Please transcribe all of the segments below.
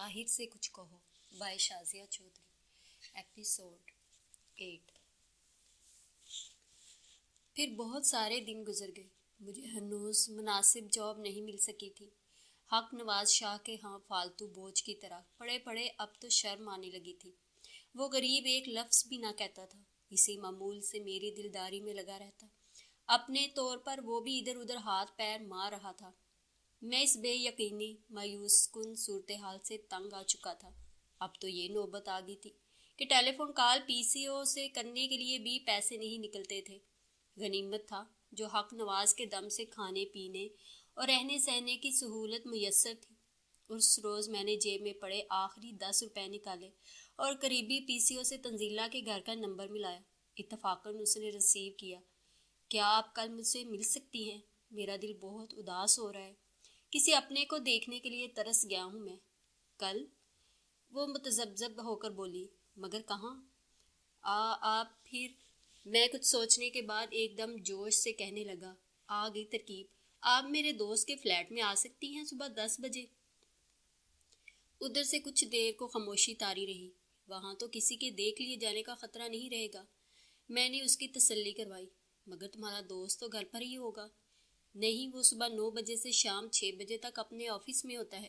طاہر سے کچھ کہو بائی شازیہ چودھری ایپیسوڈ 8۔ پھر بہت سارے دن گزر گئے۔ مجھے ہنوز مناسب جاب نہیں مل سکی تھی۔ حق نواز شاہ کے ہاں فالتو بوجھ کی طرح پڑے پڑے اب تو شرم آنے لگی تھی۔ وہ غریب ایک لفظ بھی نہ کہتا تھا، اسی معمول سے میری دلداری میں لگا رہتا۔ اپنے طور پر وہ بھی ادھر ادھر ہاتھ پیر مار رہا تھا۔ میں اس بے یقینی مایوس کن صورتحال سے تنگ آ چکا تھا۔ اب تو یہ نوبت آ گئی تھی کہ ٹیلی فون کال پی سی او سے کرنے کے لیے بھی پیسے نہیں نکلتے تھے۔ غنیمت تھا جو حق نواز کے دم سے کھانے پینے اور رہنے سہنے کی سہولت میسر تھی۔ اس روز میں نے جیب میں پڑے آخری 10 روپے نکالے اور قریبی پی سی او سے تنزیلہ کے گھر کا نمبر ملایا۔ اتفاقاً اس نے ریسیو کیا۔ کیا آپ کل مجھ سے مل سکتی ہیں؟ میرا دل بہت اداس ہو رہا ہے۔ کسی اپنے کو دیکھنے کے لیے ترس گیا ہوں میں۔ کل؟ وہ متذبذب ہو کر بولی، مگر کہاں؟ آپ پھر؟ میں کچھ سوچنے کے بعد ایک دم جوش سے کہنے لگا، آ گئی ترکیب۔ آپ میرے دوست کے فلیٹ میں آ سکتی ہیں صبح 10 بجے۔ ادھر سے کچھ دیر کو خاموشی طاری رہی۔ وہاں تو کسی کے دیکھ لیے جانے کا خطرہ نہیں رہے گا، میں نے اس کی تسلی کروائی۔ مگر تمہارا دوست تو گھر پر ہی ہوگا۔ نہیں، وہ صبح 9 بجے سے شام 6 بجے تک اپنے آفس میں ہوتا ہے۔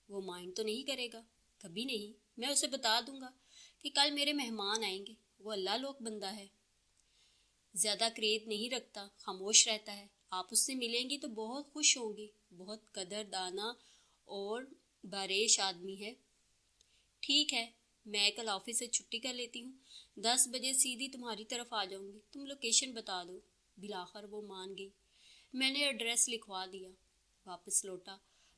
وہ مائنڈ تو نہیں کرے گا؟ کبھی نہیں۔ میں اسے بتا دوں گا کہ کل میرے مہمان آئیں گے۔ وہ اللہ لوک بندہ ہے، زیادہ قرید نہیں رکھتا، خاموش رہتا ہے۔ آپ اس سے ملیں گی تو بہت خوش ہوں گی۔ بہت قدر دانا اور باریش آدمی ہے۔ ٹھیک ہے، میں کل آفس سے چھٹی کر لیتی ہوں۔ 10 بجے سیدھی تمہاری طرف آ جاؤں گی۔ تم لوکیشن بتا دو۔ بالآخر وہ مان گئی۔ میں نے ایڈریس لکھوا دیا۔ واپس لوٹا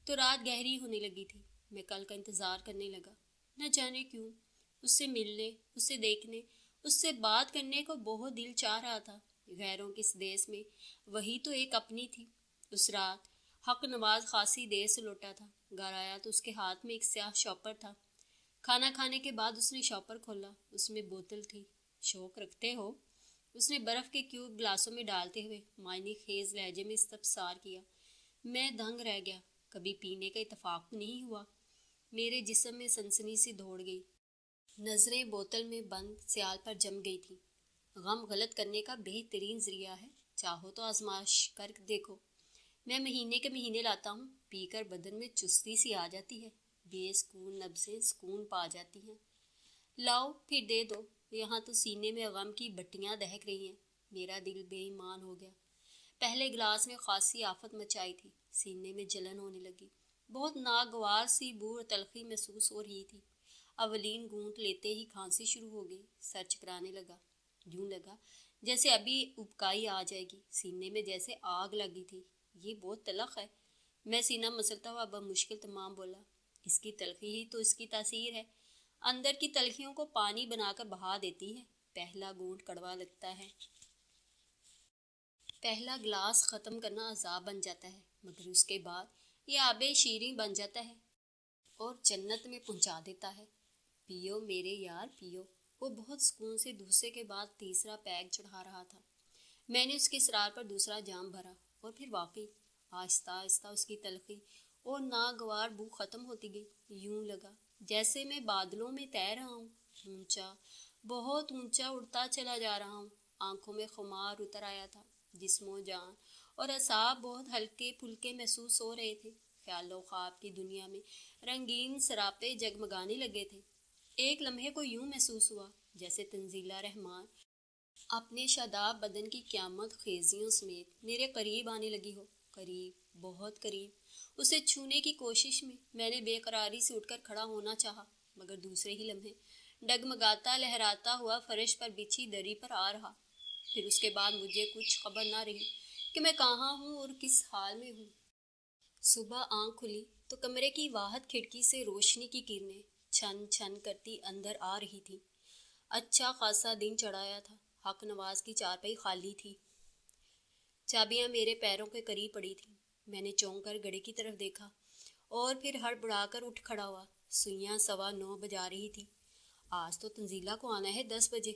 تو رات گہری ہونے لگی تھی۔ میں کل کا انتظار کرنے لگا۔ نہ جانے کیوں، اس سے ملنے، اسے دیکھنے، اس سے بات کرنے کو بہت دل چاہ رہا تھا۔ غیروں کے اس دیس میں وہی تو ایک اپنی تھی۔ اس رات حق نواز خاصی دیر سے لوٹا تھا۔ گھر آیا تو اس کے ہاتھ میں ایک سیاہ شاپر تھا۔ کھانا کھانے کے بعد اس نے شاپر کھولا۔ اس میں بوتل تھی۔ شوق رکھتے ہو؟ اس نے برف کے کیوب گلاسوں میں ڈالتے ہوئے معنی خیز لہجے میں استفسار کیا۔ میں دنگ رہ گیا۔ کبھی پینے کا اتفاق نہیں ہوا۔ میرے جسم میں سنسنی سی دوڑ گئی۔ نظریں بوتل میں بند سیال پر جم گئی تھیں۔ غم غلط کرنے کا بہترین ذریعہ ہے، چاہو تو آزمائش کر دیکھو۔ میں مہینے کے مہینے لاتا ہوں، پی کر بدن میں چستی سی آ جاتی ہے، بے سکون نبضیں سکون پا جاتی ہیں۔ لاؤ پھر دے دو۔ یہاں تو سینے میں غم کی بٹیاں دہک رہی ہیں۔ میرا دل بے ایمان ہو گیا۔ پہلے گلاس نے خاصی آفت مچائی تھی۔ سینے میں جلن ہونے لگی۔ بہت ناگوار سی بو اور تلخی محسوس ہو رہی تھی۔ اولین گھونٹ لیتے ہی کھانسی شروع ہو گئی۔ سر چکرانے لگا۔ یوں لگا جیسے ابھی ابکائی آ جائے گی۔ سینے میں جیسے آگ لگی تھی۔ یہ بہت تلخ ہے۔ میں سینہ مسلتا ہوا بمشکل تمام بولا، اس کی تلخی ہی تو اس کی تاثیر ہے، اندر کی تلخیوں کو پانی بنا کر بہا دیتی ہے۔ پہلا گھونٹ کڑوا لگتا ہے، پہلا گلاس ختم کرنا عذاب بن جاتا ہے، مگر اس کے بعد یہ آب شیریں بن جاتا ہے اور جنت میں پہنچا دیتا ہے۔ پیو میرے یار پیو۔ وہ بہت سکون سے دوسرے کے بعد تیسرا پیگ چڑھا رہا تھا۔ میں نے اس کے اصرار پر دوسرا جام بھرا اور پھر واقعی آہستہ آہستہ اس کی تلخی اور ناگوار بو ختم ہوتی گئی۔ یوں لگا جیسے میں بادلوں میں تیر رہا ہوں، اونچا، بہت اونچا اڑتا چلا جا رہا ہوں۔ آنکھوں میں خمار اتر آیا تھا۔ جسم و جان اور اعصاب بہت ہلکے پھلکے محسوس ہو رہے تھے۔ خیال و خواب کی دنیا میں رنگین سراپے جگمگانے لگے تھے۔ ایک لمحے کو یوں محسوس ہوا جیسے تنزیلہ رحمان اپنے شاداب بدن کی قیامت خیزیوں سمیت میرے قریب آنے لگی ہو۔ قریب، بہت قریب۔ اسے چھونے کی کوشش میں نے بے قراری سے اٹھ کر کھڑا ہونا چاہا، مگر دوسرے ہی لمحے ڈگمگاتا لہراتا ہوا فرش پر بچھی دری پر آ رہا۔ پھر اس کے بعد مجھے کچھ خبر نہ رہی کہ میں کہاں ہوں اور کس حال میں ہوں۔ صبح آنکھ کھلی تو کمرے کی واحد کھڑکی سے روشنی کی کرنیں چھن چھن کرتی اندر آ رہی تھی۔ اچھا خاصا دن چڑھایا تھا۔ حق نواز کی چارپائی خالی تھی۔ چابیاں میرے پیروں کے قریب پڑی تھیں۔ میں نے چونک کر گھڑی کی طرف دیکھا اور پھر ہڑبڑا کر اٹھ کھڑا ہوا۔ سوئیاں 9:15 بجا رہی تھی۔ آج تو تنزیلہ کو آنا ہے 10 بجے۔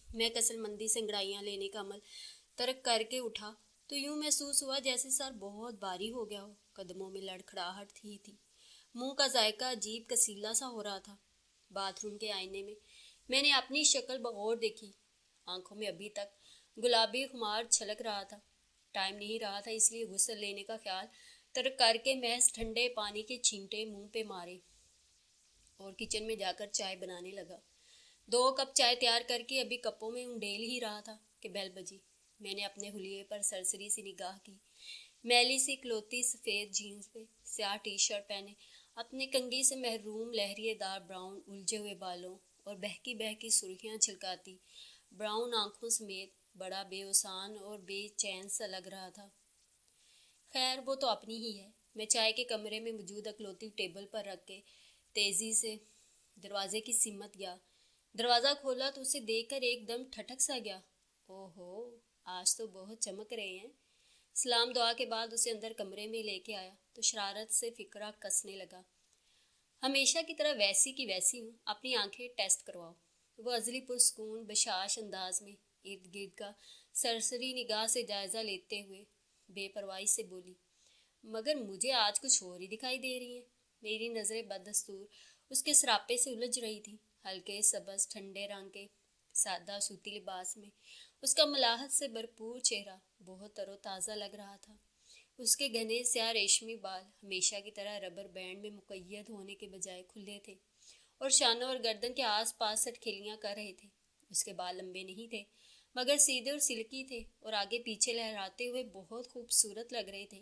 میں کسل مندی سے انگڑائیاں لینے کا عمل ترک کر کے اٹھا تو یوں محسوس ہوا جیسے سر بہت بھاری ہو گیا ہو۔ قدموں میں لڑکھڑاہٹ ہی تھی، منہ کا ذائقہ عجیب کسیلا سا ہو رہا تھا۔ باتھ روم کے آئینے میں نے اپنی شکل بغور دیکھی۔ آنکھوں میں ابھی تک گلابی خمار چھلک رہا تھا۔ ٹائم نہیں رہا تھا، اس لیے غسل لینے کا خیال ترک کر کے محض ٹھنڈے پانی کے چھینٹے منہ پہ مارے اور کچن میں جا کر چائے بنانے لگا۔ 2 کپ چائے تیار کر کے ابھی کپوں میں انڈیل ہی رہا تھا کہ بیل بجی۔ میں نے اپنے حلیے پر سرسری سی نگاہ کی۔ میلی سی اکلوتی سفید جینز پہ سیاہ ٹی شرٹ پہنے، اپنے کنگھی سے محروم لہریے دار براؤن الجھے ہوئے بالوں اور بہکی بہکی سرخیاں چھلکاتی براؤن آنکھوں سمیت بڑا بے اوسان اور بے چین سا لگ رہا تھا۔ خیر وہ تو اپنی ہی ہے۔ میں چائے کے کمرے میں موجود اکلوتی ٹیبل پر رکھ کے تیزی سے دروازے کی سمت گیا۔ دروازہ کھولا تو اسے دیکھ کر ایک دم ٹھٹک سا گیا۔ اوہو، آج تو بہت چمک رہے ہیں۔ سلام دعا کے بعد اسے اندر کمرے میں لے کے آیا تو شرارت سے فقرہ کسنے لگا۔ ہمیشہ کی طرح ویسی کی ویسی ہوں، اپنی آنکھیں ٹیسٹ کرواؤ۔ وہ ازلی پرسکون بشاش انداز میں ارد گرد کا سرسری نگاہ سے جائزہ لیتے ہوئے بے پرواہی سے بولی، مگر مجھے آج کچھ اور ہی دکھائی دے رہی ہیں۔ میری نظریں بدستور اس کے سراپے سے الجھ رہی تھی۔ ہلکے سبز ٹھنڈے رنگ کے سادہ سوتی لباس میں اس کا ملاحت سے بھرپور چہرہ بہت تر و تازہ لگ رہا تھا۔ اس کے گھنے سیاہ ریشمی بال ہمیشہ کی طرح ربر بینڈ میں مقید ہونے کے بجائے کھلے تھے اور شانوں اور گردن کے آس پاس سٹکھلیاں کر رہے تھے۔ اس کے بال لمبے نہیں تھے مگر سیدھے اور سلکی تھے اور آگے پیچھے لہراتے ہوئے بہت خوبصورت لگ رہے تھے۔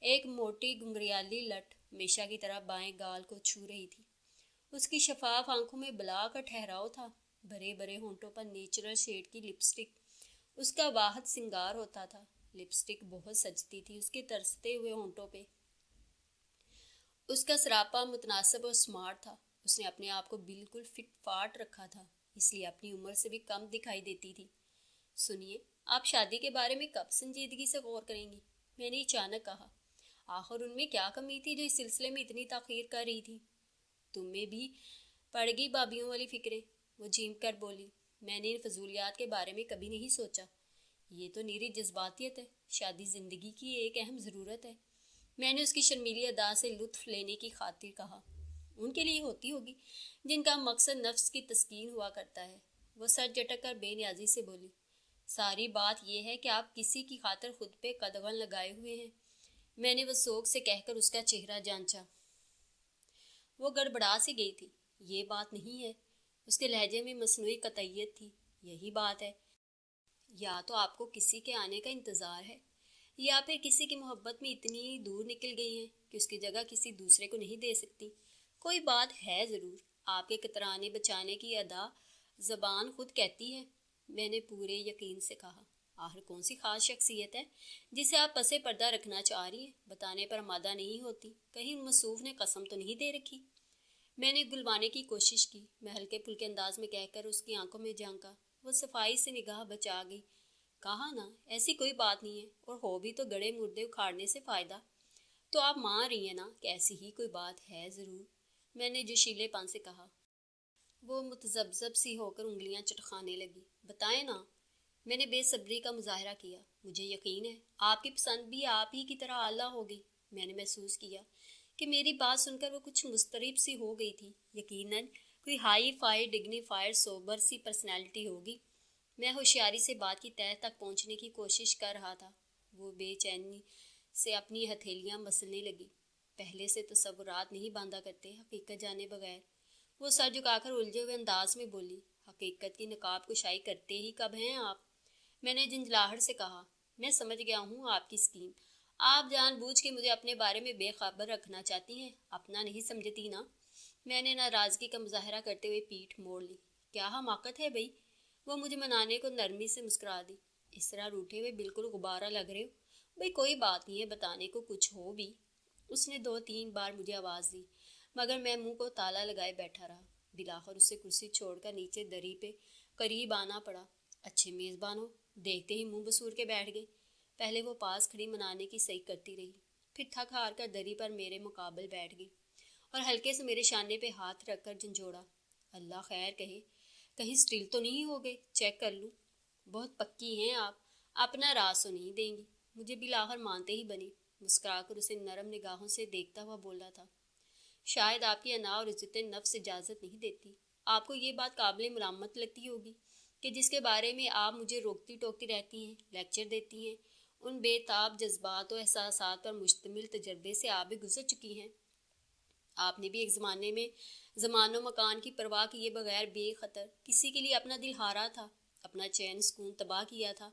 ایک موٹی گھنگریالی لٹ ہمیشہ کی طرح بائیں گال کو چھو رہی تھی۔ اس کی شفاف آنکھوں میں بلا کا ٹھہراؤ تھا۔ بھرے بھرے ہونٹوں پر نیچرل شیڈ کی لپسٹک اس کا واحد سنگار ہوتا تھا۔ لپسٹک بہت سجتی تھی اس کے ترستے ہوئے ہونٹوں پہ۔ اس کا سراپا متناسب اور سمارٹ تھا۔ اس نے اپنے آپ کو بالکل فٹ فاٹ رکھا تھا، اس لیے اپنی عمر سے بھی کم دکھائی دیتی تھی۔ سنیے، آپ شادی کے بارے میں کب سنجیدگی سے غور کریں گی؟ میں نے اچانک کہا۔ آخر ان میں کیا کمی تھی جو اس سلسلے میں اتنی تاخیر کر رہی تھی؟ تم میں بھی پڑ گئی بابیوں والی فکریں، وہ جھیم کر بولی۔ میں نے ان فضولیات کے بارے میں کبھی نہیں سوچا۔ یہ تو نیری جذباتیت ہے۔ شادی زندگی کی ایک اہم ضرورت ہے۔ میں نے اس کی شرمیلی ادا سے لطف لینے کی خاطر کہا۔ ان کے لیے ہوتی ہوگی جن کا مقصد نفس کی تسکین ہوا کرتا ہے۔ وہ سر جھٹک کر بے نیازی سے بولی۔ ساری بات یہ ہے کہ آپ کسی کی خاطر خود پہ قدغن لگائے ہوئے ہیں۔ میں نے وہ سوگ سے کہہ کر اس کا چہرہ جانچا۔ وہ گڑبڑا سی گئی تھی۔ یہ بات نہیں ہے۔ اس کے لہجے میں مصنوعی قطعیت تھی۔ یہی بات ہے۔ یا تو آپ کو کسی کے آنے کا انتظار ہے یا پھر کسی کی محبت میں اتنی دور نکل گئی ہیں کہ اس کی جگہ کسی دوسرے کو نہیں دے سکتی۔ کوئی بات ہے ضرور۔ آپ کے کترانے بچانے کی ادا زبان خود کہتی ہے۔ میں نے پورے یقین سے کہا۔ آخر کون سی خاص شخصیت ہے جسے آپ پس پردہ رکھنا چاہ رہی ہیں؟ بتانے پر آمادہ نہیں ہوتی؟ کہیں مصوف نے قسم تو نہیں دے رکھی؟ میں نے گلوانے کی کوشش کی۔ میں ہلکے پھلکے انداز میں کہہ کر اس کی آنکھوں میں جھانکا۔ وہ صفائی سے نگاہ بچا گئی۔ کہا نا، ایسی کوئی بات نہیں ہے، اور ہو بھی تو گڑے مردے اکھاڑنے سے فائدہ۔ تو آپ مان رہی ہیں نا کہ ایسی ہی کوئی بات ہے ضرور؟ میں نے جوشیلے پن سے کہا۔ وہ متذبذب سی ہو کر انگلیاں چٹخانے لگی۔ بتائیں نا۔ میں نے بے صبری کا مظاہرہ کیا۔ مجھے یقین ہے آپ کی پسند بھی آپ ہی کی طرح اعلیٰ ہوگی۔ میں نے محسوس کیا کہ میری بات سن کر وہ کچھ مضطرب سی ہو گئی تھی۔ یقیناً کوئی ہائی فائی ڈگنیفائڈ سوبر سی پرسنالٹی ہوگی۔ میں ہوشیاری سے بات کی تہہ تک پہنچنے کی کوشش کر رہا تھا۔ وہ بے چینی سے اپنی ہتھیلیاں مسلنے لگی۔ پہلے سے تصورات نہیں باندھا کرتے حقیقت جانے بغیر۔ وہ سر جھکا کر الجھے ہوئے انداز میں بولی۔ حقیقت کی نقاب کشائی کرتے ہی کب ہیں آپ؟ میں نے جھنجھلاہٹ سے کہا۔ میں سمجھ گیا ہوں آپ کی اسکیم۔ آپ جان بوجھ کے مجھے اپنے بارے میں بے خبر رکھنا چاہتی ہیں، اپنا نہیں سمجھتی نا؟ میں نے ناراضگی کا مظاہرہ کرتے ہوئے پیٹھ موڑ لی۔ کیا حماقت ہے بھئی؟ وہ مجھے منانے کو نرمی سے مسکرا دی۔ اس طرح روٹھے ہوئے بالکل غبارہ لگ رہے ہو۔ بھئی کوئی بات نہیں ہے، بتانے کو کچھ ہو بھی۔ اس نے 2-3 بار مجھے آواز دی مگر میں منہ کو تالا لگائے بیٹھا رہا۔ بلاخر اسے کرسی چھوڑ کر نیچے دری پہ قریب آنا پڑا۔ اچھے میزبان ہو، دیکھتے ہی منہ بسور کے بیٹھ گئے۔ پہلے وہ پاس کھڑی منانے کی صحیح کرتی رہی، پھر تھک ہار کر دری پر میرے مقابل بیٹھ گئی اور ہلکے سے میرے شانے پہ ہاتھ رکھ کر جھنجھوڑا۔ اللہ خیر کہے، کہیں سٹیل تو نہیں ہو گئے، چیک کر لوں۔ بہت پکی ہیں آپ، اپنا راز تو نہیں دیں گی؟ مجھے بالآخر مانتے ہی بنی۔ مسکرا کر اسے نرم نگاہوں سے دیکھتا ہوا بولا تھا۔ شاید آپ کی انا اور عزت نفس اجازت نہیں دیتی۔ آپ کو یہ بات قابل ملامت لگتی ہوگی کہ جس کے بارے میں آپ مجھے روکتی ٹوکتی رہتی ہیں، لیکچر دیتی ہیں، ان بے تاب جذبات و احساسات پر مشتمل تجربے سے آپ بھی گزر چکی ہیں۔ آپ نے بھی ایک زمانے میں زمان و مکان کی پرواہ کیے بغیر بے خطر کسی کے لیے اپنا دل ہارا تھا، اپنا چین سکون تباہ کیا تھا،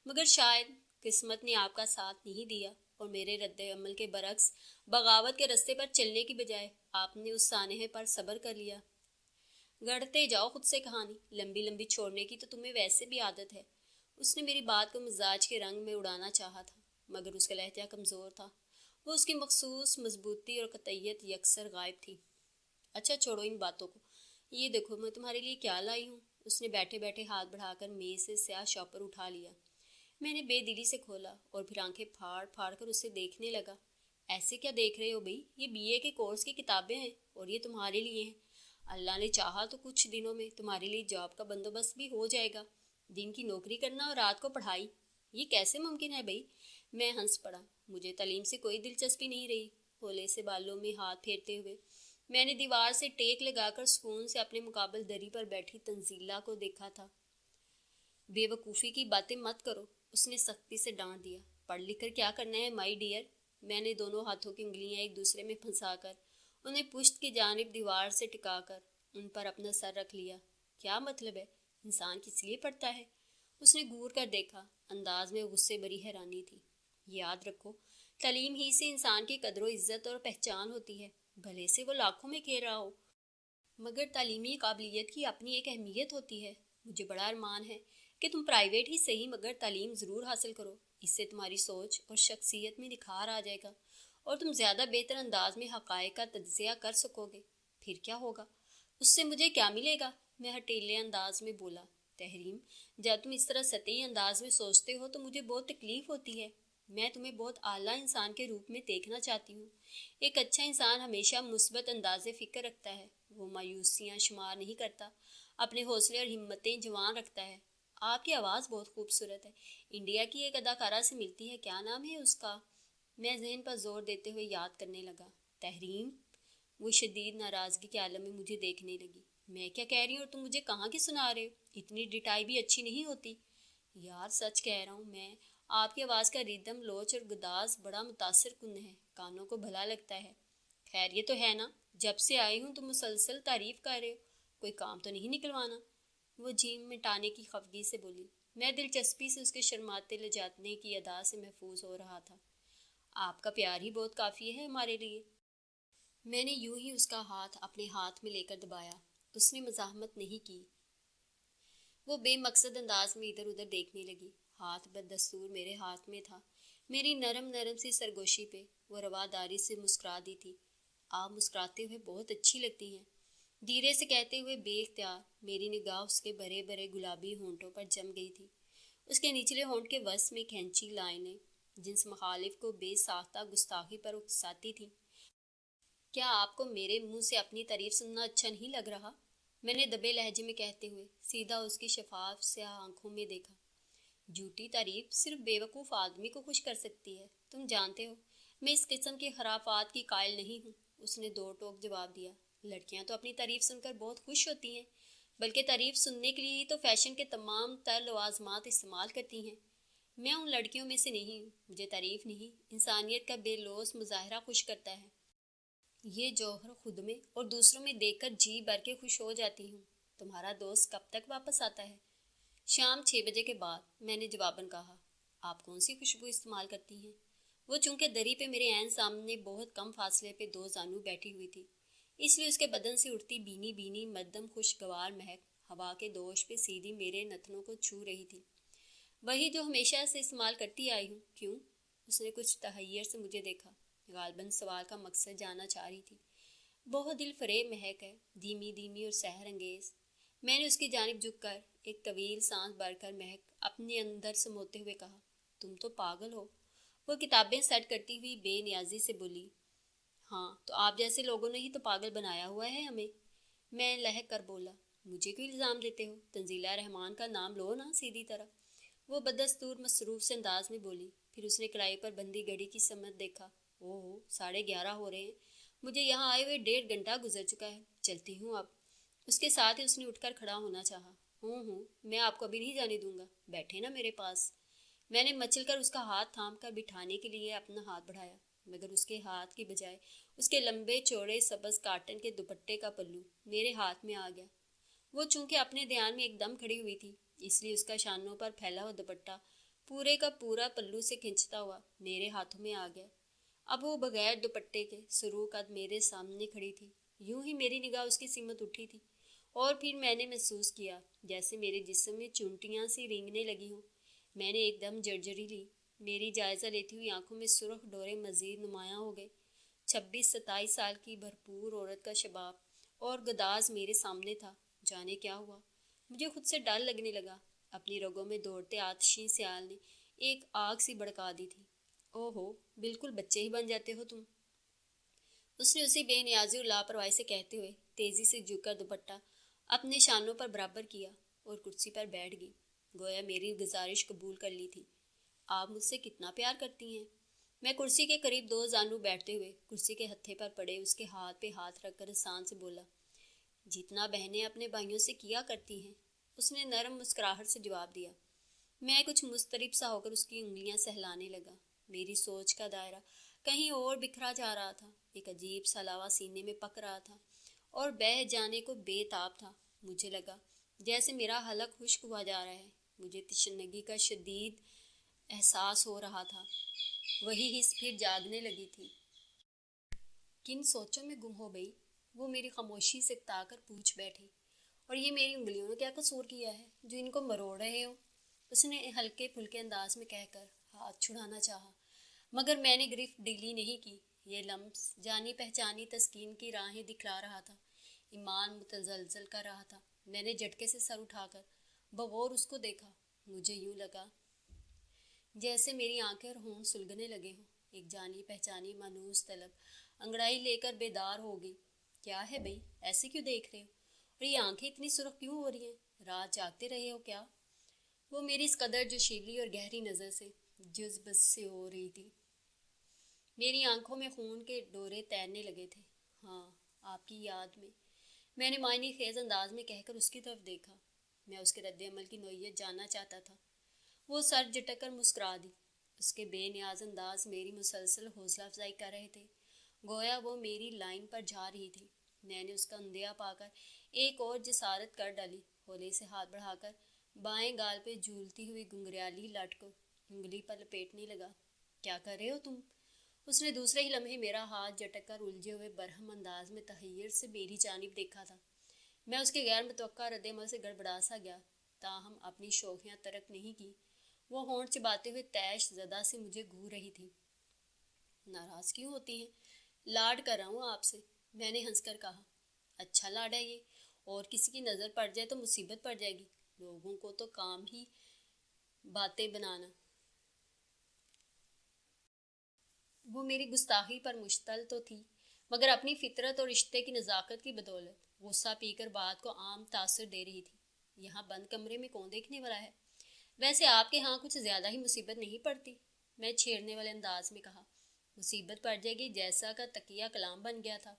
مگر شاید قسمت نے آپ کا ساتھ نہیں دیا اور میرے رد عمل کے برعکس بغاوت کے رستے پر چلنے کی بجائے آپ نے اس سانحے پر صبر کر لیا۔ گڑھتے جاؤ خود سے کہانی، لمبی لمبی چھوڑنے کی تو تمہیں ویسے بھی عادت ہے۔ اس نے میری بات کو مزاج کے رنگ میں اڑانا چاہا تھا، مگر اس کا لہجہ کمزور تھا، وہ اس کی مخصوص مضبوطی اور قطعیت یکسر غائب تھی۔ اچھا چھوڑو ان باتوں کو، یہ دیکھو میں تمہارے لیے کیا لائی ہوں۔ اس نے بیٹھے بیٹھے ہاتھ بڑھا کر میز سے سیاہ شاپر اٹھا لیا۔ میں نے بے دلی سے کھولا اور پھر آنکھیں پھاڑ پھاڑ کر اسے دیکھنے لگا۔ ایسے کیا دیکھ رہے ہو بھئی؟ یہ بی اے کے کورس کی کتابیں ہیں اور یہ تمہارے لیے ہیں۔ اللہ نے چاہا تو کچھ دنوں میں تمہارے لیے جاب کا بندوبست بھی ہو جائے گا۔ دن کی نوکری کرنا اور رات کو پڑھائی، یہ کیسے ممکن ہے بھئی؟ میں ہنس پڑا، مجھے تعلیم سے کوئی دلچسپی نہیں رہی۔ ہولے سے بالوں میں ہاتھ پھیرتے ہوئے میں نے دیوار سے ٹیک لگا کر سکون سے اپنے مقابل دری پر بیٹھی تنزیلہ کو دیکھا تھا۔ بے وقوفی کی باتیں مت کرو، اس نے سختی سے ڈانٹ دیا۔ پڑھ لکھ کر کیا کرنا ہے مائی ڈیئر؟ میں نے دونوں ہاتھوں کی انگلیاں ایک دوسرے میں پھنسا کر انہیں پشت کی جانب دیوار سے ٹکا کر ان پر اپنا سر رکھ لیا۔ کیا مطلب ہے؟ انسان کس لیے پڑھتا ہے؟ اس نے گور کر دیکھا، انداز میں غصے بری حیرانی تھی۔ یاد رکھو، تعلیم ہی سے انسان کی قدر و عزت اور پہچان ہوتی ہے، بھلے سے وہ لاکھوں میں کھیل رہا ہو، مگر تعلیمی قابلیت کی اپنی ایک اہمیت ہوتی ہے۔ مجھے بڑا ارمان ہے کہ تم پرائیویٹ ہی صحیح مگر تعلیم ضرور حاصل کرو، اس سے تمہاری سوچ اور شخصیت میں نکھار آ جائے گا اور تم زیادہ بہتر انداز میں حقائق کا تجزیہ کر سکو گے۔ پھر کیا ہوگا؟ اس سے مجھے کیا ملے گا؟ میں ہٹیلے انداز میں بولا۔ تحریم، جب تم اس طرح سطحی انداز میں سوچتے ہو تو مجھے بہت تکلیف ہوتی ہے۔ میں تمہیں بہت اعلیٰ انسان کے روپ میں دیکھنا چاہتی ہوں۔ ایک اچھا انسان ہمیشہ مثبت انداز فکر رکھتا ہے، وہ مایوسیاں شمار نہیں کرتا، اپنے حوصلے اور ہمتیں جوان رکھتا ہے۔ آپ کی آواز بہت خوبصورت ہے، انڈیا کی ایک اداکارہ سے ملتی ہے، کیا نام ہے اس کا؟ میں ذہن پر زور دیتے ہوئے یاد کرنے لگا۔ تحریم؟ وہ شدید ناراضگی کے عالم میں مجھے دیکھنے لگی۔ میں کیا کہہ رہی ہوں اور تم مجھے کہاں کی سنا رہے ہو؟ اتنی ڈٹائی بھی اچھی نہیں ہوتی۔ یار سچ کہہ رہا ہوں میں، آپ کی آواز کا ریدم، لوچ اور گداز بڑا متاثر کن ہے، کانوں کو بھلا لگتا ہے۔ خیر یہ تو ہے نا، جب سے آئی ہوں تم مسلسل تعریف کر رہے ہو، کوئی کام تو نہیں نکلوانا؟ وہ جھیم مٹانے کی خفگی سے بولی۔ میں دلچسپی سے اس کے شرماتے لجانے کی ادا سے محفوظ ہو رہا تھا۔ آپ کا پیار ہی بہت کافی ہے ہمارے لیے۔ میں نے یوں ہی اس کا ہاتھ اپنے ہاتھ میں لے کر دبایا۔ اس نے مزاحمت نہیں کی، وہ بے مقصد انداز میں ادھر ادھر دیکھنے لگی۔ ہاتھ بدستور میرے ہاتھ میں تھا، میری نرم نرم سی سرگوشی پہ وہ رواداری سے مسکرا دی تھی۔ آپ مسکراتے ہوئے بہت اچھی لگتی ہیں، دھیرے سے کہتے ہوئے بے اختیار میری نگاہ اس کے بڑے بڑے گلابی ہونٹوں پر جم گئی تھی۔ اس کے نچلے ہونٹ کے وسط میں کھینچی لائنیں جنس مخالف کو بے ساختہ گستاخی پر اکساتی تھیں۔ کیا آپ کو میرے منہ سے اپنی تعریف سننا اچھا نہیں لگ رہا؟ میں نے دبے لہجے میں کہتے ہوئے سیدھا اس کی شفاف سیاہ آنکھوں میں دیکھا۔ جھوٹی تعریف صرف بیوقوف آدمی کو خوش کر سکتی ہے، تم جانتے ہو میں اس قسم کے خرافات کی قائل نہیں ہوں۔ اس نے دو ٹوک جواب دیا۔ لڑکیاں تو اپنی تعریف سن کر بہت خوش ہوتی ہیں، بلکہ تعریف سننے کے لیے ہی تو فیشن کے تمام تر لوازمات استعمال کرتی ہیں۔ میں ان لڑکیوں میں سے نہیں ہوں، مجھے تعریف نہیں، انسانیت کا بے لوث مظاہرہ خوش کرتا ہے۔ یہ جوہر خود میں اور دوسروں میں دیکھ کر جی بھر کے خوش ہو جاتی ہوں۔ تمہارا دوست کب تک واپس آتا ہے؟ شام 6 بجے کے بعد، میں نے جواباً کہا۔ آپ کون سی خوشبو استعمال کرتی ہیں؟ وہ چونکہ دری پہ میرے عین سامنے بہت کم فاصلے پہ دو زانو بیٹھی ہوئی تھی، اس لیے اس کے بدن سے اٹھتی بینی بینی مدم خوشگوار مہک ہوا کے دوش پہ سیدھی میرے نتنوں کو چھو رہی تھی۔ وہی جو ہمیشہ سے استعمال کرتی آئی ہوں۔ کیوں؟ اس نے کچھ تحیر سے مجھے دیکھا، غالباً سوال کا مقصد جاننا چاہ رہی تھی۔ بہت دل فریب مہک ہے، دھیمی دھیمی اور سحر انگیز۔ میں نے اس کی جانب جھک کر ایک طویل سانس بھر کر مہک اپنے اندر سموتے ہوئے کہا، تم تو پاگل ہو۔ وہ کتابیں سیٹ کرتی ہوئی بے نیازی سے بولی، ہاں تو آپ جیسے لوگوں نے ہی تو پاگل بنایا ہوا ہے ہمیں۔ میں لہک کر بولا، مجھے کیوں الزام دیتے ہو؟ تنزیلہ رحمان کا نام لو نا سیدھی طرح۔ وہ بدستور مصروف سے انداز میں بولی، پھر اس نے کڑائی پر بندی گھڑی کی سمت دیکھا۔ اوہ 11:30 ہو رہے ہیں، مجھے یہاں آئے ہوئے 1.5 گھنٹہ گزر چکا ہے، چلتی ہوں اب۔ اس کے ساتھ ہی اس نے اٹھ کر کھڑا ہونا چاہا۔ ہوں میں آپ کو ابھی نہیں جانے دوں گا، بیٹھے نا میرے پاس۔ میں نے مچل کر اس کا ہاتھ تھام کر بٹھانے کے لیے اپنا ہاتھ بڑھایا، مگر اس کے ہاتھ کی بجائے اس کے لمبے چوڑے سبز کاٹن کے دوپٹے کا پلو میرے ہاتھ میں آ گیا۔ وہ چونکہ اپنے دھیان میں ایک دم کھڑی ہوئی تھی، اس لیے اس کا شانوں پر پھیلا ہوا دوپٹہ پورے کا پورا پلو سے کھنچتا ہوا میرے ہاتھوں میں آ گیا۔ اب وہ بغیر دوپٹے کے سرو قد میرے سامنے کھڑی تھی۔ یوں ہی میری نگاہ اس کی سمت اٹھی تھی، اور پھر میں نے محسوس کیا جیسے میرے جسم میں چونٹیاں سی رینگنے لگی ہوں۔ میں نے ایک دم جرجری لی۔ میری جائزہ لیتی ہوئی آنکھوں میں سرخ ڈورے مزید نمایاں ہو گئے۔ 26-27 سال کی بھرپور عورت کا شباب اور گداز میرے سامنے تھا۔ جانے کیا ہوا؟ مجھے خود سے ڈر لگنے لگا۔ اپنی رگوں میں دوڑتے آتشی سیال نے ایک آگ سی بھڑکا دی تھی۔ او ہو، بالکل بچے ہی بن جاتے ہو تم، اس نے اسی بے نیازی اور لاپرواہی سے کہتے ہوئے تیزی سے جھک کر دوپٹہ اپنے شانوں پر برابر کیا اور کرسی پر بیٹھ گئی، گویا میری گزارش قبول کر لی تھی۔ آپ مجھ سے کتنا پیار کرتی ہیں؟ میں کرسی کے قریب 2 زانو بیٹھتے ہوئے کرسی کے ہتھے پر پڑے اس کے ہاتھ پہ ہاتھ رکھ کر آسان سے بولا، جتنا بہنیں اپنے بھائیوں سے کیا کرتی ہیں۔ اس نے نرم مسکراہٹ سے جواب دیا۔ میں کچھ مضطرب سا ہو کر اس کی انگلیاں سہلانے لگا۔ میری سوچ کا دائرہ کہیں اور بکھرا جا رہا تھا۔ ایک عجیب سا لاوا سینے میں پک رہا تھا اور بہہ جانے کو بے تاب تھا۔ مجھے لگا جیسے میرا حلق خشک ہوا جا رہا ہے۔ مجھے تشنگی کا شدید احساس ہو رہا تھا۔ وہی حس پھر جاگنے لگی تھی۔ کن سوچوں میں گم ہو گئی؟ وہ میری خاموشی سے اکتا کر پوچھ بیٹھی، اور یہ میری انگلیوں نے کیا قصور کیا ہے جو ان کو مروڑ رہے ہو؟ اس نے ہلکے پھلکے انداز میں کہہ کر ہاتھ چھڑانا چاہا، مگر میں نے گرفت ڈھیلی نہیں کی۔ یہ لمس جانی پہچانی تسکین کی راہیں دکھلا رہا تھا، ایمان متزلزل کر رہا تھا۔ میں نے جھٹکے سے سر اٹھا کر بغور اس کو دیکھا۔ مجھے یوں لگا جیسے میری آنکھیں اور ہونٹ سلگنے لگے ہوں۔ ایک جانی پہچانی مانوس طلب انگڑائی لے کر بیدار ہو گئی۔ کیا ہے بھئی، ایسے کیوں دیکھ رہے ہو؟ اور یہ آنکھیں اتنی سرخ کیوں ہو رہی ہیں؟ رات جاگتے رہے ہو کیا؟ وہ میری اس قدر جوشیلی اور گہری نظر سے جذب سے ہو رہی تھی، میری آنکھوں میں خون کے ڈورے تیرنے لگے تھے۔ ہاں، آپ کی یاد میں نے معنی خیز انداز میں کہہ کر اس کی طرف دیکھا۔ میں اس کے رد عمل کی نوعیت جاننا چاہتا تھا۔ وہ سر جھٹک کر مسکرا دی۔ اس کے بے نیاز انداز میری مسلسل حوصلہ افزائی کر رہے تھے، گویا وہ میری لائن پر جا رہی تھی۔ میں نے اس کا اندھیا پا کر ایک اور جسارت کر ڈالی، ہولے سے ہاتھ بڑھا کر بائیں گال پہ جھولتی ہوئی گنگریالی لٹ کو انگلی پر لپیٹنے لگا۔ کیا کر رہے ہو تم؟ اس نے دوسرے ہی لمحے میرا ہاتھ جھٹک کر الجھے ہوئے برہم انداز میں تحیر سے میری جانب دیکھا تھا۔ میں اس کے غیر متوقع رد عمل سے گڑبڑا سا گیا، تاہم اپنی شوخیاں ترک نہیں کی۔ وہ ہونٹ چباتے ہوئے تیش زدہ سے مجھے گھور رہی تھی۔ ناراض کیوں ہوتی ہیں؟ لاڈ کر رہا ہوں آپ سے، میں نے ہنس کر کہا۔ اچھا لاڈ ہے یہ، اور کسی کی نظر پڑ جائے تو مصیبت پڑ جائے گی۔ لوگوں کو تو کام ہی باتیں بنانا۔ وہ میری گستاخی پر مشتل تو تھی، مگر اپنی فطرت اور رشتے کی نزاکت کی بدولت غصہ پی کر بات کو عام تاثر دے رہی تھی۔ یہاں بند کمرے میں کون دیکھنے والا ہے؟ ویسے آپ کے ہاں کچھ زیادہ ہی مصیبت نہیں پڑتی؟ میں چھیڑنے والے انداز میں کہا۔ مصیبت پڑ جائے گی جیسا کا تقیہ کلام بن گیا تھا۔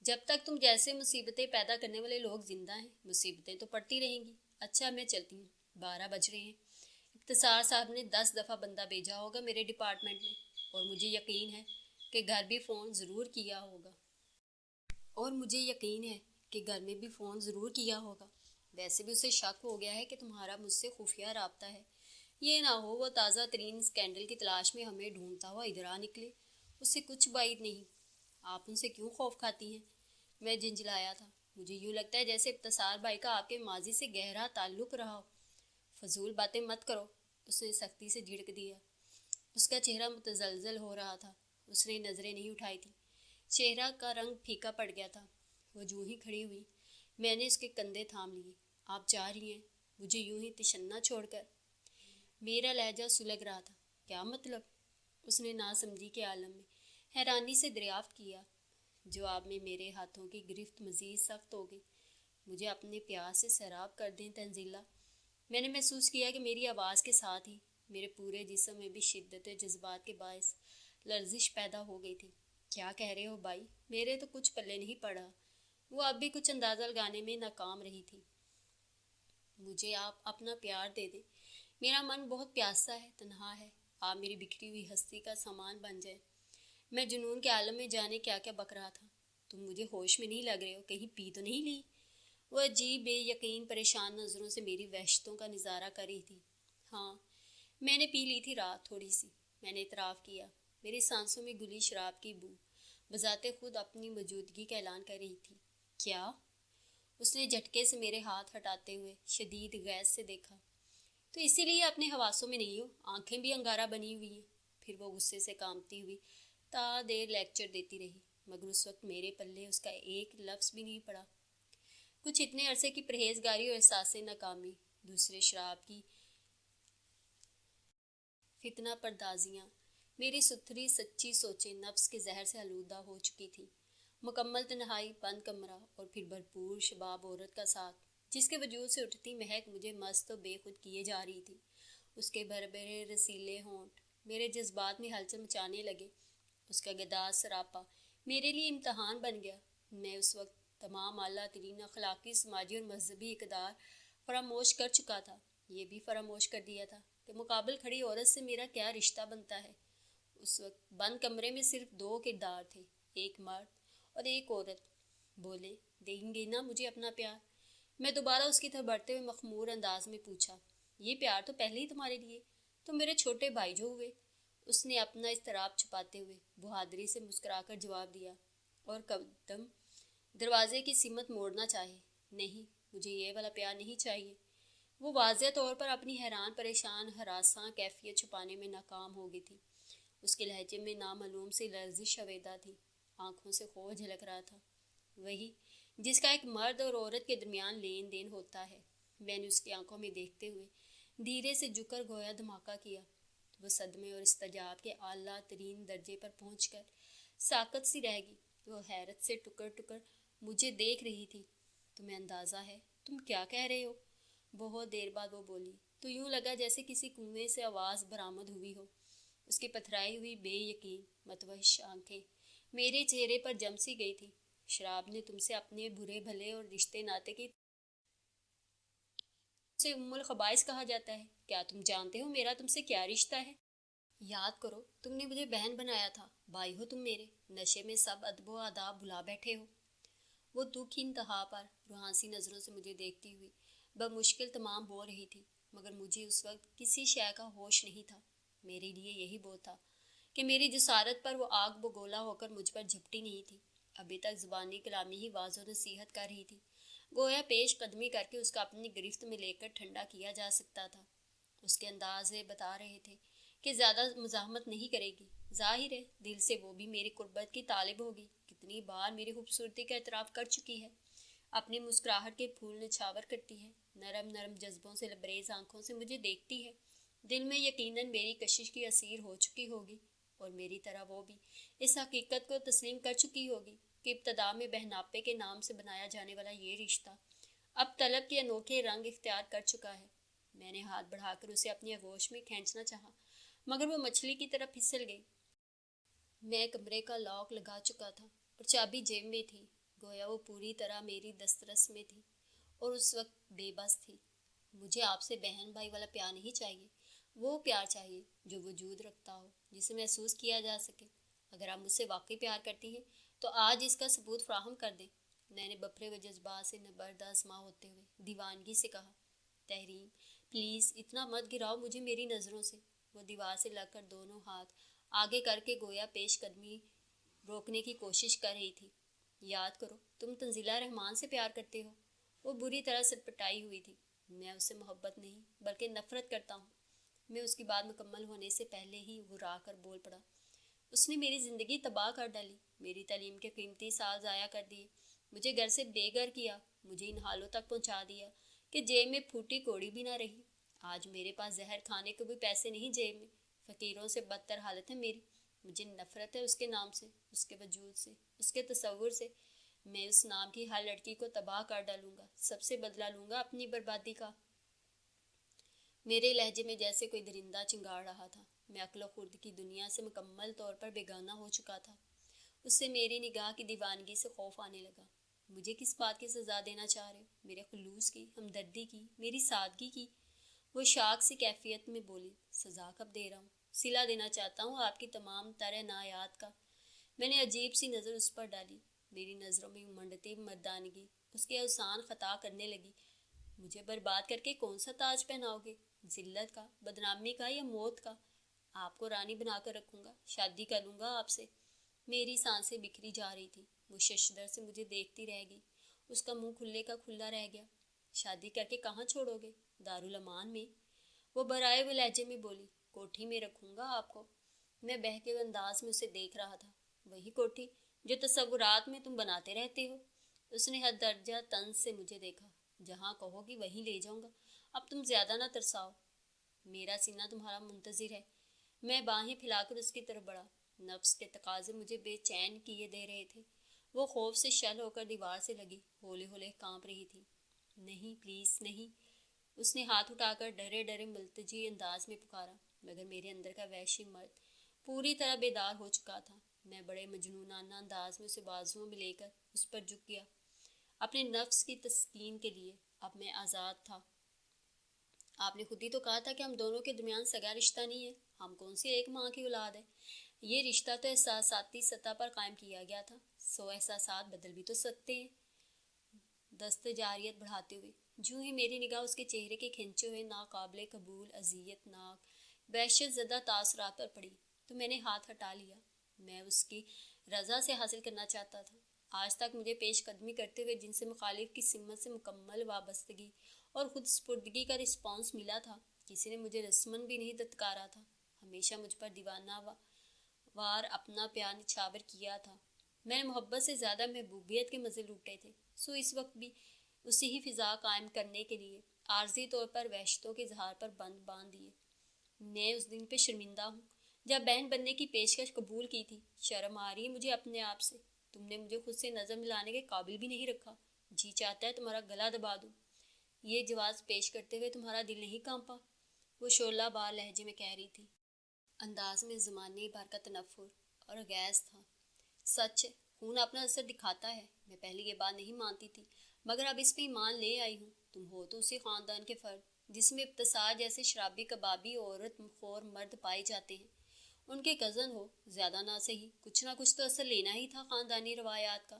جب تک تم جیسے مصیبتیں پیدا کرنے والے لوگ زندہ ہیں، مصیبتیں تو پڑتی رہیں گی۔ اچھا، میں چلتی ہوں، 12 بج رہے ہیں۔ اختصار صاحب نے 10 دفعہ بندہ بھیجا ہوگا میرے ڈپارٹمنٹ میں، اور مجھے یقین ہے کہ گھر بھی فون ضرور کیا ہوگا۔ ویسے بھی اسے شک ہو گیا ہے کہ تمہارا مجھ سے خفیہ رابطہ ہے۔ یہ نہ ہو وہ تازہ ترین اسکینڈل کی تلاش میں ہمیں ڈھونڈتا ہوا ادھر آ نکلے۔ اس سے کچھ بعید نہیں۔ آپ ان سے کیوں خوف کھاتی ہیں؟ میں جھنجھلایا تھا۔ مجھے یوں لگتا ہے جیسے ابتسار بھائی کا آپ کے ماضی سے گہرا تعلق رہا ہو۔ فضول باتیں مت کرو، اس نے سختی سے جھڑک دیا۔ اس کا چہرہ متزلزل ہو رہا تھا۔ اس نے نظریں نہیں اٹھائی تھی، چہرہ کا رنگ پھیکا پڑ گیا تھا۔ وہ جو ہی کھڑی ہوئی، میں نے اس کے کندھے تھام لیے۔ آپ جا رہی ہیں مجھے یوں ہی تشنہ چھوڑ کر؟ میرا لہجہ سلگ رہا تھا۔ کیا مطلب؟ اس نے ناسمجھی کے عالم میں حیرانی سے دریافت کیا۔ جواب میں میرے ہاتھوں کی گرفت مزید سخت ہو گئی۔ مجھے اپنے پیاس سے سیراب کر دیں تنزیلہ۔ میں نے محسوس کیا کہ میری آواز کے ساتھ ہی میرے پورے جسم میں بھی شدت جذبات کے باعث لرزش پیدا ہو گئی تھی۔ کیا کہہ رہے ہو بھائی؟ میرے تو کچھ پلے نہیں پڑا۔ وہ اب بھی کچھ اندازہ لگانے میں ناکام رہی تھی۔ مجھے آپ اپنا پیار دے دیں، میرا من بہت پیاسا ہے، تنہا ہے، آپ میری بکھری ہوئی ہستی کا سامان بن جائیں۔ میں جنون کے عالم میں جانے کیا کیا بک رہا تھا۔ تم مجھے ہوش میں نہیں لگ رہے ہو، کہیں پی تو نہیں لی؟ وہ عجیب بے یقین پریشان نظروں سے میری وحشتوں کا نظارہ کر رہی تھی۔ ہاں، میں نے پی لی تھی رات تھوڑی سی، میں نے اعتراف کیا۔ میری سانسوں میں گلی شراب کی بو بذات خود اپنی موجودگی کا اعلان کر رہی تھی۔ کیا؟ اس نے جھٹکے سے میرے ہاتھ ہٹاتے ہوئے شدید غیظ سے دیکھا۔ تو اسی لیے اپنے حواسوں میں نہیں ہو، آنکھیں بھی انگارہ بنی ہوئی ہیں۔ پھر وہ غصے سے کانپتی ہوئی تا دیر لیکچر دیتی رہی، مگر اس وقت میرے پلے اس کا ایک لفظ بھی نہیں پڑا۔ کچھ اتنے عرصے کی پرہیزگاری اور احساس ناکامی، دوسرے شراب کی فتنہ پردازیاں، میری ستھری سچی سوچیں نفس کے زہر سے آلودہ ہو چکی تھیں۔ مکمل تنہائی، بند کمرہ اور پھر بھرپور شباب عورت کا ساتھ، جس کے وجود سے اٹھتی مہک مجھے مست و بے خود کیے جا رہی تھی۔ اس کے بھرے رسیلے ہونٹ میرے جذبات میں ہلچل مچانے لگے۔ اس کا گداز سراپا میرے لیے امتحان بن گیا۔ میں اس وقت تمام اعلیٰ ترین اخلاقی، سماجی اور مذہبی اقدار فراموش کر چکا تھا۔ یہ بھی فراموش کر دیا تھا کہ مقابل کھڑی عورت سے میرا کیا رشتہ بنتا ہے۔ اس وقت بند کمرے میں صرف دو کردار تھے، ایک مرد اور ایک عورت۔ بولے، دیں گے نا مجھے اپنا پیار؟ میں دوبارہ اس کی طرف بڑھتے ہوئے مخمور انداز میں پوچھا۔ یہ پیار تو پہلے ہی تمہارے لیے، تم میرے چھوٹے بھائی جو ہوئے۔ اس نے اپنا اضطراب چھپاتے ہوئے بہادری سے مسکرا کر جواب دیا اور قدم دروازے کی سمت موڑنا چاہے۔ نہیں، مجھے یہ والا پیار نہیں چاہیے۔ وہ واضح طور پر اپنی حیران پریشان ہراساں کیفیت چھپانے میں ناکام ہو گئی تھی۔ اس کے لہجے میں نامعلوم سی لرزش شویدہ تھی، آنکھوں سے خوف جھلک رہا تھا، وہی جس کا ایک مرد اور عورت کے درمیان لین دین ہوتا ہے۔ میں نے اس کی آنکھوں میں دیکھتے ہوئے دھیرے سے جھک کر گویا دھماکہ کیا۔ وہ صدمے اور استجاب کے اعلیٰ ترین درجے پر پہنچ کر ساکت سی رہ گئی۔ وہ حیرت سے ٹکر ٹکر مجھے دیکھ رہی تھی۔ تمہیں اندازہ ہے تم کیا کہہ رہے ہو؟ بہت دیر بعد وہ بولی تو یوں لگا جیسے کسی کنویں سے آواز برآمد ہوئی ہو۔ اس کی پتھرائی ہوئی بے یقین متوحش آنکھیں میرے چہرے پر جم سی گئی تھی۔ شراب نے تم سے اپنے برے بھلے اور رشتے ناطے کی سے ام الخبائث کہا جاتا ہے۔ کیا تم جانتے ہو میرا تم سے کیا رشتہ ہے؟ یاد کرو، تم نے مجھے بہن بنایا تھا، بھائی ہو تم میرے، نشے میں سب ادب و آداب بھلا بیٹھے ہو۔ وہ دکھ انتہا پر روحانسی نظروں سے مجھے دیکھتی ہوئی بمشکل تمام بول رہی تھی، مگر مجھے اس وقت کسی شے کا ہوش نہیں تھا۔ میرے لیے یہی بہت تھا کہ میری جسارت پر وہ آگ بگولا ہو کر مجھ پر جھپٹی نہیں تھی۔ ابھی تک زبانی کلامی ہی واضح و نصیحت کر رہی تھی، گویا پیش قدمی کر کے اس کا اپنی گرفت میں لے کر ٹھنڈا کیا جا سکتا تھا۔ اس کے اندازے بتا رہے تھے کہ زیادہ مزاحمت نہیں کرے گی، ظاہر ہے دل سے وہ بھی میری قربت کی طالب ہوگی۔ کتنی بار میری خوبصورتی کا اعتراف کر چکی ہے، اپنی مسکراہٹ کے پھول نچھاور کرتی ہے، نرم نرم جذبوں سے لبریز آنکھوں سے مجھے دیکھتی ہے۔ دل میں یقیناً میری کشش کی اسیر ہو چکی ہوگی، اور میری طرح وہ بھی اس حقیقت کو تسلیم کر چکی ہوگی کہ ابتدا میں بہناپے کے نام سے بنایا جانے والا یہ رشتہ اب طلب کے انوکھے رنگ اختیار کر چکا ہے۔ میں نے ہاتھ بڑھا کر اسے اپنی آغوش میں کھینچنا چاہا، مگر وہ مچھلی کی طرح پھسل گئی۔ میں کمرے کا لاک لگا چکا تھا اور چابی جیب میں تھی، گویا وہ پوری طرح میری دسترس میں تھی اور اس وقت بے بس تھی۔ مجھے آپ سے بہن بھائی والا پیار نہیں چاہیے، وہ پیار چاہیے جو وجود رکھتا ہو، جسے محسوس کیا جا سکے۔ اگر آپ مجھ سے واقعی پیار کرتی ہیں تو آج اس کا ثبوت فراہم کر دیں۔ میں نے بپھرے ہوئے جذبات سے نبرد آزما ہوتے ہوئے دیوانگی سے کہا۔ تحریم، پلیز اتنا مت گراؤ مجھے میری نظروں سے۔ وہ دیوار سے لگ کر دونوں ہاتھ آگے کر کے گویا پیش قدمی روکنے کی کوشش کر رہی تھی۔ یاد کرو، تم تنزیلہ رحمان سے پیار کرتے ہو۔ وہ بری طرح سٹپٹائی ہوئی تھی۔ میں اس سے محبت نہیں بلکہ نفرت کرتا ہوں۔ میں اس کی بات مکمل ہونے سے پہلے ہی گھرا کر بول پڑا۔ اس نے میری زندگی تباہ کر ڈالی، میری تعلیم کے قیمتی سال ضائع کر دیے، مجھے گھر سے بے گھر کیا، مجھے ان حالوں تک پہنچا دیا کہ جیب میں پھوٹی کوڑی بھی نہ رہی۔ آج میرے پاس زہر کھانے کے بھی پیسے نہیں جیب میں، فقیروں سے بدتر حالت ہے میری۔ مجھے نفرت ہے اس کے نام سے، اس کے وجود سے، اس کے تصور سے۔ میں اس نام کی ہر لڑکی کو تباہ کر ڈالوں گا، سب سے بدلہ لوں گا اپنی بربادی کا۔ میرے لہجے میں جیسے کوئی درندہ چنگاڑ رہا تھا۔ میں عقل و خرد کی دنیا سے مکمل طور پر بیگانہ ہو چکا تھا۔ اس سے میری نگاہ کی دیوانگی سے خوف آنے لگا۔ مجھے کس بات کی سزا دینا چاہ رہے ہو؟ میرے خلوص کی، ہمدردی کی، میری سادگی کی؟ وہ شاک سی کیفیت میں بولی۔ سزا کب دے رہا ہوں؟ صلہ دینا چاہتا ہوں آپ کی تمام تر عنایات کا۔ میں نے عجیب سی نظر اس پر ڈالی۔ میری نظروں میں منڈتی مردانگی اس کے اوسان خطا کرنے لگی۔ مجھے برباد کر کے کون سا تاج پہناؤ گے؟ ذلت کا، بدنامی کا یا موت کا؟ آپ کو رانی بنا کر رکھوں گا، شادی کر لوں گا آپ سے۔ میری سانسیں بکھری جا رہی تھی۔ وہ ششدر سے مجھے دیکھتی رہ گئی۔ اس کا منہ کھلے کا کھلا رہ گیا۔ شادی کر کے کہاں چھوڑو گے؟ دارالامان میں؟ وہ برائے وہ لہجے میں بولی۔ کوٹھی میں رکھوں گا آپ کو۔ میں بہکے ہوئے انداز میں اسے دیکھ رہا تھا۔ وہی کوٹھی جو تصورات میں تم بناتے رہتے ہو۔ اس نے حد درجہ طنز سے مجھے دیکھا۔ جہاں کہو گی وہیں لے جاؤں گا۔ اب تم زیادہ نہ ترساؤ۔ میرا سینہ تمہارا منتظر ہے۔ میں باہیں پھیلا کر اس کی طرف بڑھا۔ نفس کے تقاضے مجھے بے چین کیے دے رہے تھے۔ وہ خوف سے شل ہو کر دیوار سے لگی، ہولے ہولے کانپ رہی تھی۔ نہیں، پلیز نہیں، اس نے ہاتھ اٹھا کر ڈرے ڈرے ملتجی انداز میں پکارا، مگر میرے اندر کا وحشی مرد پوری طرح بیدار ہو چکا تھا۔ میں بڑے مجنونانہ انداز میں اسے بازوؤں میں لے کر اس پر جھک گیا، اپنے نفس کی تسکین کے لیے۔ اب میں آزاد تھا۔ آپ نے خود ہی تو کہا تھا کہ ہم دونوں کے درمیان سگا رشتہ نہیں ہے۔ ہم کون سی ایک ماں کی اولاد ہے؟ یہ رشتہ تو احساساتی سطح پر قائم کیا گیا تھا۔ سو احساسات بدل بھی تو سکتے ہیں۔ دست جاریت بڑھاتے ہوئے جو ہی میری نگاہ اس کے چہرے کے کھنچے ہوئے ناقابل قبول اذیت ناک وحشت زدہ تاثرات پر پڑی تو میں نے ہاتھ ہٹا لیا۔ میں اس کی رضا سے حاصل کرنا چاہتا تھا۔ آج تک مجھے پیش قدمی کرتے ہوئے جن سے مخالف کی سمت سے مکمل وابستگی اور خود سپردگی کا رسپانس ملا تھا، کسی نے مجھے رسماً بھی نہیں دھتکارا تھا۔ ہمیشہ مجھ پر دیوانہ وار اپنا پیار نچھاور کیا تھا۔ میں نے محبت سے زیادہ محبوبیت کے مزے لوٹے تھے۔ سو اس وقت بھی اسی ہی فضا قائم کرنے کے لیے عارضی طور پر وحشتوں کے اظہار پر بند باندھ دیے۔ میں اس دن پہ شرمندہ ہوں جب بہن بننے کی پیشکش قبول کی تھی۔ شرم آ رہی ہے مجھے اپنے آپ سے۔ تم نے مجھے خود سے نظر ملانے کے قابل بھی نہیں رکھا۔ جی چاہتا ہے تمہارا گلا دبا دوں۔ یہ جواز پیش کرتے ہوئے تمہارا دل نہیں کانپا؟ وہ شعلہ بار لہجے میں کہہ رہی تھی، انداز میں زمانے بھر کا تنفر اور غیظ تھا۔ سچ ہے، خون اپنا اثر دکھاتا ہے۔ میں پہلے یہ بات نہیں مانتی تھی، مگر اب اس پہ ایمان لے آئی ہوں۔ تم ہو تو اسی خاندان کے فرد جس میں ابتسار جیسے شرابی کبابی عورت خور مرد پائے جاتے ہیں۔ ان کے کزن ہو، زیادہ نہ صحیح، کچھ نہ کچھ تو اثر لینا ہی تھا خاندانی روایات کا۔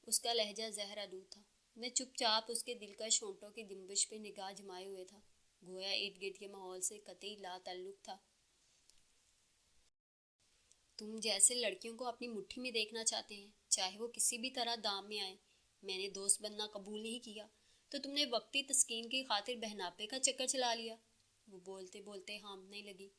اس کا لہجہ زہر آلود تھا۔ میں چپ چاپ اس کے دلکش ہونٹوں کی جنبش پہ نگاہ جمائے ہوئے تھا، گویا ارد گرد کے ماحول سے قطعی لا تعلق تھا۔ تم جیسے لڑکیوں کو اپنی مٹھی میں دیکھنا چاہتے ہیں، چاہے وہ کسی بھی طرح دام میں آئیں۔ میں نے دوست بننا قبول نہیں کیا تو تم نے وقتی تسکین کی خاطر بہناپے کا چکر چلا لیا۔ وہ بولتے بولتے ہانپنے لگی۔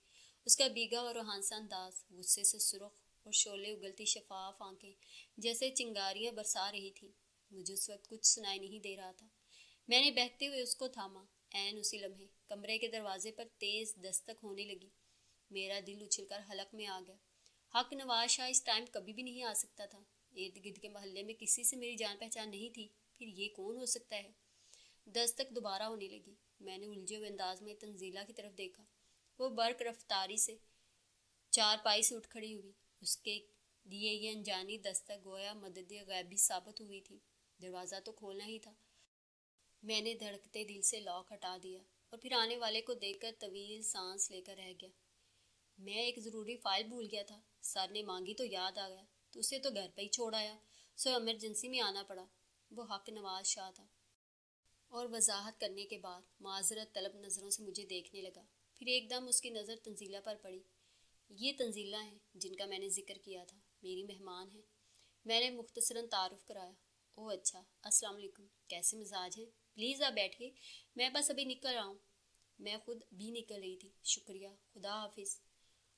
اس کا بیگا اور روحان سا انداز، غصے سے سرخ اور شعلے اگلتی شفاف آنکھیں جیسے چنگاریاں برسا رہی تھیں۔ مجھے اس وقت کچھ سنائی نہیں دے رہا تھا۔ میں نے بہکتے ہوئے اس کو تھاما۔ عین اسی لمحے کمرے کے دروازے پر تیز دستک ہونے لگی۔ میرا دل اچھل کر حلق میں آ گیا۔ حق نواز شاہ اس ٹائم کبھی بھی نہیں آ سکتا تھا۔ ارد گرد کے محلے میں کسی سے میری جان پہچان نہیں تھی، پھر یہ کون ہو سکتا ہے؟ دستک دوبارہ ہونے لگی۔ میں نے الجھے ہوئے انداز میں تنزیلہ کی طرف دیکھا۔ وہ برق رفتاری سے چارپائی سے اٹھ کھڑی ہوئی۔ اس کے لیے یہ انجانی دستک گویا مدد غیبی ثابت ہوئی تھی۔ دروازہ تو کھولنا ہی تھا۔ میں نے دھڑکتے دل سے لاک ہٹا دیا اور پھر آنے والے کو دیکھ کر طویل سانس لے کر رہ گیا۔ میں ایک ضروری فائل بھول گیا تھا۔ سر نے مانگی تو یاد آ گیا، تو اسے تو گھر پہ ہی چھوڑ آیا، سو ایمرجنسی میں آنا پڑا۔ وہ حق نواز شاہ تھا، اور وضاحت کرنے کے بعد معذرت طلب نظروں سے مجھے دیکھنے لگا۔ پھر ایک دم اس کی نظر تنزیلہ پر پڑی۔ یہ تنزیلہ ہیں جن کا میں نے ذکر کیا تھا، میری مہمان ہیں۔ میں نے مختصراً تعارف کرایا۔ اوہ اچھا، السلام علیکم، کیسے مزاج ہیں؟ پلیز آپ بیٹھیے، میں بس ابھی نکل رہا ہوں۔ میں خود بھی نکل رہی تھی۔ شکریہ، خدا حافظ۔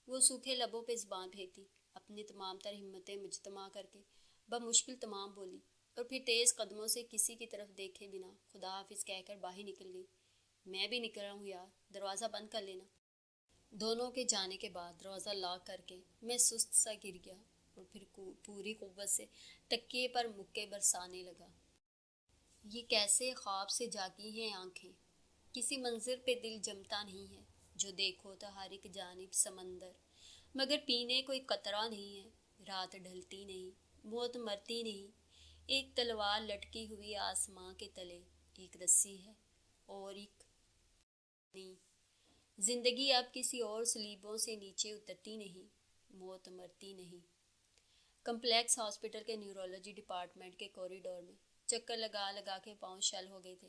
وہ سوکھے لبوں پہ زبان پھیرتی، اپنی تمام تر ہمتیں مجتمع کر کے بمشکل تمام بولی، اور پھر تیز قدموں سے کسی کی طرف دیکھے بنا خدا حافظ کہہ کر باہر نکل گئی۔ میں بھی نکل رہا ہوں یار، دروازہ بند کر لینا۔ دونوں کے جانے کے بعد دروازہ لاک کر کے میں سست سا گر گیا اور پھر پوری قوت سے تکیے پر مکے برسانے لگا۔ یہ کیسے خواب سے جاگی ہیں آنکھیں، کسی منظر پہ دل جمتا نہیں ہے، جو دیکھو تو ہر ایک جانب سمندر، مگر پینے کوئی قطرہ نہیں ہے۔ رات ڈھلتی نہیں، موت مرتی نہیں، ایک تلوار لٹکی ہوئی آسماں کے تلے، ایک رسی ہے اور ایک نہیں۔ زندگی اب کسی اور سلیبوں سے نیچے اترتی نہیں، موت مرتی نہیں۔ کمپلیکس ہاسپٹل کے نیورولوجی ڈپارٹمنٹ کے کوریڈور میں چکر لگا لگا کے پاؤں شل ہو گئے تھے۔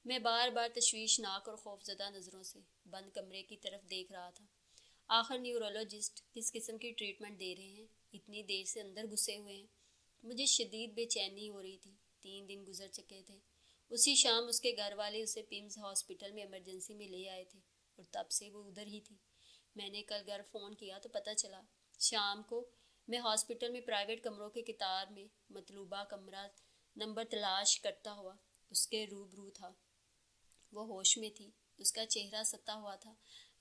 میں بار بار تشویشناک اور خوفزدہ نظروں سے بند کمرے کی طرف دیکھ رہا تھا۔ آخر نیورولوجسٹ کس قسم کی ٹریٹمنٹ دے رہے ہیں؟ اتنی دیر سے اندر گھسے ہوئے ہیں۔ مجھے شدید بے چینی ہو رہی تھی۔ 3 دن گزر چکے تھے۔ اسی شام اس کے گھر والے اسے پیمز ہاسپٹل میں ایمرجنسی میں لے آئے تھے اور تب سے وہ ادھر ہی تھی۔ میں نے کل گھر فون کیا تو پتہ چلا شام کو میں ہاسپٹل میں پرائیویٹ کمروں کے قطار میں مطلوبہ کمرہ نمبر تلاش کرتا ہوا اس کے روبرو تھا۔ وہ ہوش میں تھی، اس کا چہرہ ستا ہوا تھا،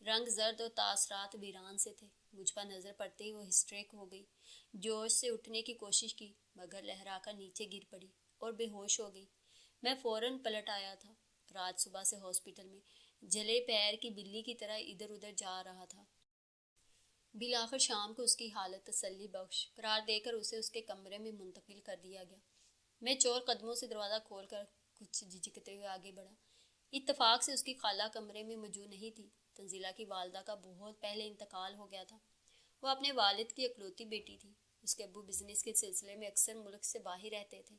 رنگ زرد اور تاثرات ویران سے تھے۔ مجھ پر نظر پڑتے ہی وہ ہسٹریک ہو گئی، جوش سے اٹھنے کی کوشش کی مگر لہرا کر نیچے گر پڑی اور بے ہوش ہو گئی۔ میں فوراً پلٹ آیا تھا۔ رات صبح سے ہاسپٹل میں جلے پیر کی بلی کی طرح ادھر ادھر جا رہا تھا۔ بالآخر شام کو اس کی حالت تسلی بخش قرار دے کر اسے اس کے کمرے میں منتقل کر دیا گیا۔ میں چور قدموں سے دروازہ کھول کر کچھ جھجکتے ہوئے آگے بڑھا۔ اتفاق سے اس کی خالہ کمرے میں موجود نہیں تھی۔ تنزیلہ کی والدہ کا بہت پہلے انتقال ہو گیا تھا۔ وہ اپنے والد کی اکلوتی بیٹی تھی۔ اس کے ابو بزنس کے سلسلے میں اکثر ملک سے باہر رہتے تھے۔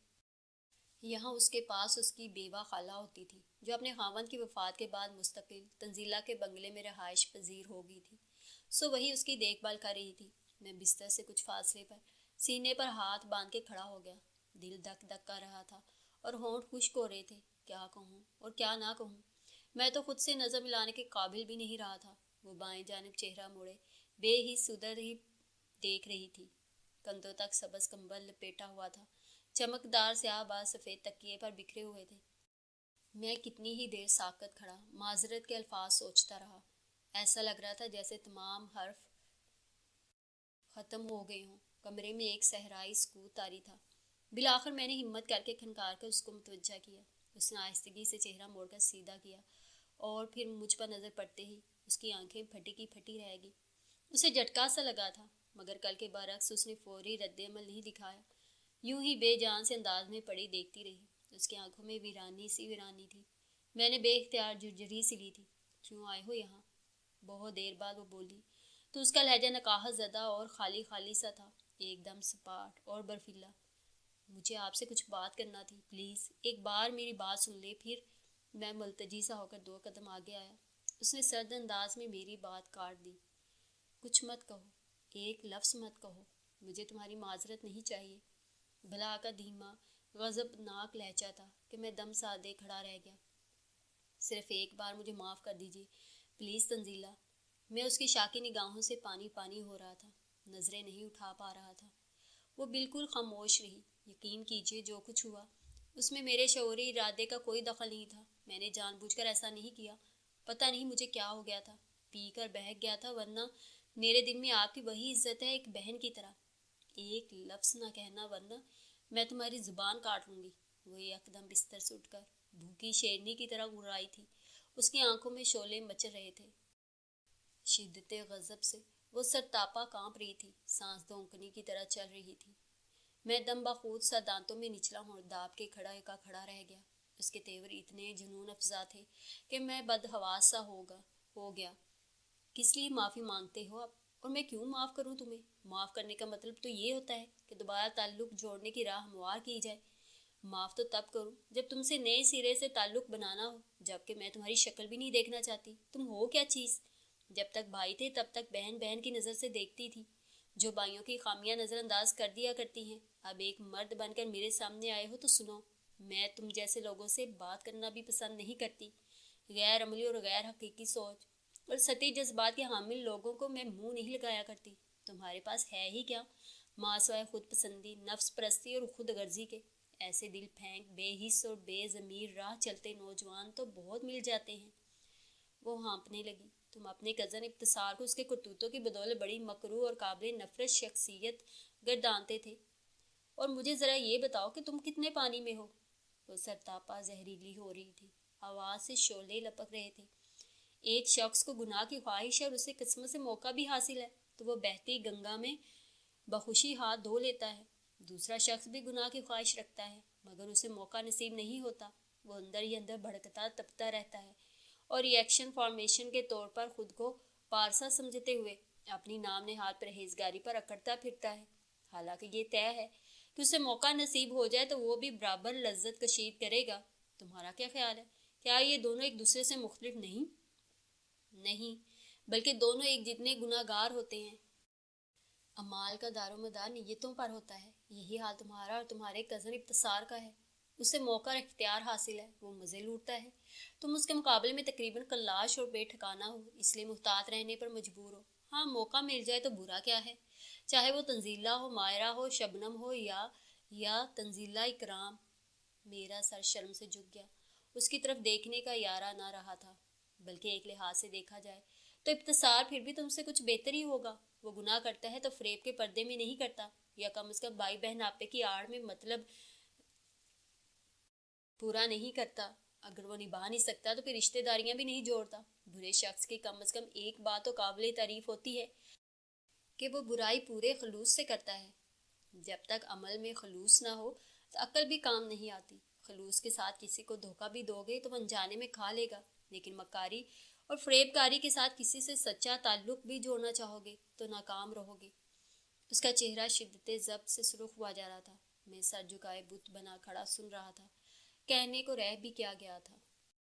یہاں اس کے پاس اس کی بیوہ خالہ ہوتی تھی جو اپنے خاوند کی وفات کے بعد مستقل تنزیلہ کے بنگلے میں رہائش پذیر ہو گئی تھی، سو وہی اس کی دیکھ بھال کر رہی تھی۔ میں بستر سے کچھ فاصلے پر سینے پر ہاتھ باندھ کے کھڑا ہو گیا۔ دل دھک دھک کر رہا تھا اور ہونٹ خشک ہو رہے تھے۔ کیا کہوں اور کیا نہ کہوں؟ میں تو خود سے نظر ملانے کے قابل بھی نہیں رہا تھا۔ وہ بائیں جانب چہرہ موڑے بے حس ادھر ہی دیکھ رہی تھی۔ کندھوں تک سبز کمبل لپیٹا ہوا تھا، چمکدار سیاہ باز سفید تکیے پر بکھرے ہوئے تھے۔ میں کتنی ہی دیر ساکت کھڑا معذرت کے الفاظ سوچتا رہا۔ ایسا لگ رہا تھا جیسے تمام حرف ختم ہو گئے ہوں۔ کمرے میں ایک صحرائی سکوت طاری تھا۔ بالآخر میں نے ہمت کر کے کھنکار کر اس کو متوجہ کیا۔ اس نے آہستگی سے چہرہ موڑ کر سیدھا کیا اور پھر مجھ پر نظر پڑتے ہی اس کی آنکھیں پھٹی کی پھٹی رہ گئی۔ اسے جھٹکا سا لگا تھا مگر کل کے برعکس اس نے فوری رد عمل نہیں دکھایا، یوں ہی بے جان سے انداز میں پڑی دیکھتی رہی۔ اس کی آنکھوں میں ویرانی تھی۔ میں نے بے اختیار جھرجھری سی لی تھی۔ کیوں آئے ہو یہاں؟ بہت دیر بعد وہ بولی تو اس کا لہجہ نقاہت زدہ اور خالی خالی سا تھا، ایک دم سپاٹ اور برفیلا۔ مجھے آپ سے کچھ بات کرنا تھی، پلیز ایک بار میری بات سن لے۔ پھر میں ملتجی سا ہو کر 2 قدم آگے آیا۔ اس نے سرد انداز میں میری بات کاٹ دی۔ کچھ مت کہو، ایک لفظ مت کہو، مجھے تمہاری معذرت نہیں چاہیے۔ بھلا کا دھیما غضبناک لہجہ تھا کہ میں دم سادے کھڑا رہ گیا۔ صرف ایک بار مجھے معاف کر دیجیے پلیز تنزیلہ۔ میں اس کی شاکی نگاہوں سے پانی پانی ہو رہا تھا، نظریں نہیں اٹھا پا رہا تھا۔ وہ بالکل خاموش رہی۔ یقین کیجیے جو کچھ ہوا اس میں میرے شعوری ارادے کا کوئی دخل نہیں تھا۔ میں نے جان بوجھ کر ایسا نہیں کیا۔ پتہ نہیں مجھے کیا ہو گیا تھا، پی کر بہک گیا تھا، ورنہ میرے دل میں آپ کی وہی عزت ہے ایک بہن کی طرح۔ ایک لفظ نہ کہنا ورنہ میں تمہاری زبان کاٹ لوں گی۔ وہ یکدم بستر سے اٹھ کر بھوکی شیرنی کی طرح گھرائی تھی۔ اس کی آنکھوں میں شعلے مچل رہے تھے۔ شدت غضب سے وہ سرتاپا کانپ رہی تھی، سانس دھونکنے کی طرح چل رہی تھی۔ میں دم بخود سا دانتوں میں نچلا ہونٹ داب کے کھڑا رہ گیا۔ اس کے تیور اتنے جنون افزا تھے کہ میں بدحواس سا ہو گیا۔ کس لیے معافی مانگتے ہو آپ؟ اور میں کیوں معاف کروں تمہیں؟ معاف کرنے کا مطلب تو یہ ہوتا ہے کہ دوبارہ تعلق جوڑنے کی راہ ہموار کی جائے۔ معاف تو تب کروں جب تم سے نئے سرے سے تعلق بنانا ہو، جبکہ میں تمہاری شکل بھی نہیں دیکھنا چاہتی۔ تم ہو کیا چیز؟ جب تک بھائی تھے تب تک بہن بہن کی نظر سے دیکھتی تھی، جو بھائیوں کی خامیاں نظر انداز کر دیا کرتی ہیں۔ اب ایک مرد بن کر میرے سامنے آئے ہو تو سنو، میں تم جیسے لوگوں سے بات کرنا بھی پسند نہیں کرتی۔ غیر عملی اور غیر حقیقی سوچ اور سطحی جذبات کے حامل لوگوں کو میں منہ نہیں لگایا کرتی۔ تمہارے پاس ہے ہی کیا؟ ماسوائے خود پسندی، نفس پرستی اور خود غرضی کے ایسے دل پھینک بے حس اور بے ضمیر راہ چلتے نوجوان تو بہت مل جاتے ہیں۔ وہ ہانپنے لگی۔ تم اپنے کزن ابتصار کو اس کے کرتوتوں کی بدولت بڑی مکروہ اور قابل نفرت شخصیت گردانتے تھے، اور مجھے ذرا یہ بتاؤ کہ تم کتنے پانی میں ہو؟ وہ سرتاپا زہریلی ہو رہی تھی، آواز سے شعلے لپک رہے تھے۔ ایک شخص کو گناہ کی خواہش ہے اور اسے قسمت سے موقع بھی حاصل ہے تو وہ بہتی گنگا میں بخوشی ہاتھ دھو لیتا ہے۔ دوسرا شخص بھی گناہ کی خواہش رکھتا ہے مگر اسے موقع نصیب نہیں ہوتا، وہ اندر ہی اندر بھڑکتا تپتا رہتا ہے اور ریئیکشن فارمیشن کے طور پر خود کو پارسا سمجھتے ہوئے اپنی نام نہاد پرہیزگاری پر اکڑتا پھرتا ہے، حالانکہ یہ طے ہے کہ اسے موقع نصیب ہو جائے تو وہ بھی برابر لذت کشید کرے گا۔ تمہارا کیا خیال ہے؟ کیا یہ دونوں ایک دوسرے سے مختلف نہیں؟ نہیں، بلکہ دونوں ایک جتنے گناہ گار ہوتے ہیں۔ اعمال کا دار و مدار نیتوں پر ہوتا ہے۔ یہی حال تمہارا اور تمہارے کزن ابتصار کا ہے۔ اسے موقع اور اختیار حاصل ہے، وہ مزے لوٹتا ہے، تم اس کے مقابلے میں تقریباً کلاش اور بے ٹھکانہ ہو، اس لیے محتاط رہنے پر مجبور ہو۔ ہاں، موقع مل جائے تو برا کیا ہے، چاہے وہ تنزیلہ ہو، مائرہ ہو، شبنم ہو یا تنزیلہ اکرام۔ میرا سر شرم سے جھک گیا۔ اس کی طرف دیکھنے کا یارہ نہ رہا تھا، بلکہ ایک لحاظ سے دیکھا جائے تو ابتصار پھر بھی تم سے کچھ بہتر ہی ہوگا۔ وہ گناہ کرتا ہے تو فریب کے پردے میں نہیں کرتا، یا کم از کم بھائی بہن آپے کی آڑ میں مطلب پورا نہیں کرتا۔ اگر وہ نبھا نہیں سکتا تو پھر رشتہ داریاں بھی نہیں جوڑتا۔ برے شخص کی کم از کم ایک بات تو قابل تعریف ہوتی ہے کہ وہ برائی پورے خلوص سے کرتا ہے۔ جب تک عمل میں خلوص نہ ہو تو عقل بھی کام نہیں آتی۔ خلوص کے ساتھ کسی کو دھوکہ بھی دو گے تو انجانے میں کھا لے گا، لیکن مکاری اور فریب کاری کے ساتھ کسی سے سچا تعلق بھی جوڑنا چاہو گے تو ناکام رہو گے۔ اس کا چہرہ شدت ضبط سے سرخ ہوا جا رہا تھا۔ میں سر جھکائے بت بنا کھڑا سن رہا تھا۔ کہنے کو رہ بھی کیا گیا تھا۔